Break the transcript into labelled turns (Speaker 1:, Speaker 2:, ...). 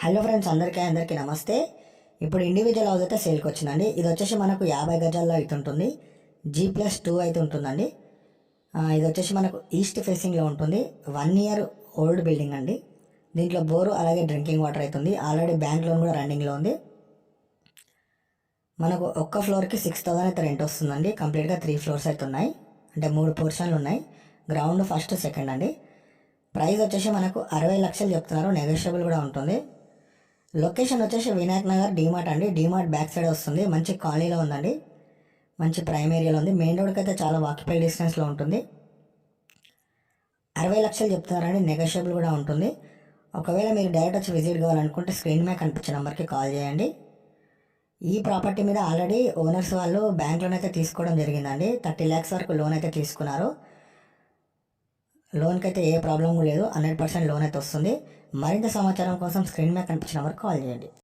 Speaker 1: Hello friends, అందరికీ నమస్తే. ఇప్పుడు ఇండివిజువల్ హౌస్ అయితే సేల్కి వచ్చిందండి. ఇది వచ్చేసి మనకు 50 గజాల్లో అయితే ఉంటుంది. G+2 అయితే ఉంటుందండి. ఇది వచ్చేసి మనకు ఈస్ట్ ఫేసింగ్లో ఉంటుంది. 1 ఇయర్ ఓల్డ్ బిల్డింగ్ అండి. దీంట్లో బోరు అలాగే డ్రింకింగ్ వాటర్ అవుతుంది. ఆల్రెడీ బ్యాంక్ లోన్ కూడా రన్నింగ్లో ఉంది. మనకు ఒక్క ఫ్లోర్కి 6,000 అయితే రెంట్ వస్తుందండి. కంప్లీట్గా 3 ఫ్లోర్స్ అయితే ఉన్నాయి, అంటే 3 పోర్షన్లు ఉన్నాయి. గ్రౌండ్ ఫస్ట్ సెకండ్ అండి. ప్రైస్ వచ్చేసి మనకు 60 లక్షలు చెప్తున్నారు, నెగోషియబుల్ కూడా ఉంటుంది. లొకేషన్ వచ్చేసి వినాయక్ నగర్ డీమార్ట్ అండి. డీమార్ట్ బ్యాక్ సైడ్ వస్తుంది. మంచి కాలనీలో ఉందండి, మంచి ప్రైమ్ ఏరియాలో ఉంది. మెయిన్ రోడ్కి అయితే చాలా వాకబుల్ డిస్టెన్స్లో ఉంటుంది. 60 లక్షలు చెప్తున్నారండి, నెగోషియబుల్ కూడా ఉంటుంది. ఒకవేళ మీరు డైరెక్ట్ వచ్చి విజిట్ కావాలనుకుంటే స్క్రీన్ మీద కనిపించే నెంబర్కి కాల్ చేయండి. ఈ ప్రాపర్టీ మీద ఆల్రెడీ ఓనర్స్ వాళ్ళు బ్యాంక్ లోన్ అయితే తీసుకోవడం జరిగిందండి. 30 lakhs వరకు లోన్ అయితే తీసుకున్నారు. లోన్కి అయితే ఏ ప్రాబ్లం లేదు, 100% లోన్ అయితే వస్తుంది. మరింత సమాచారం కోసం స్క్రీన్ మీద కనిపించిన నెంబర్కి కాల్ చేయండి.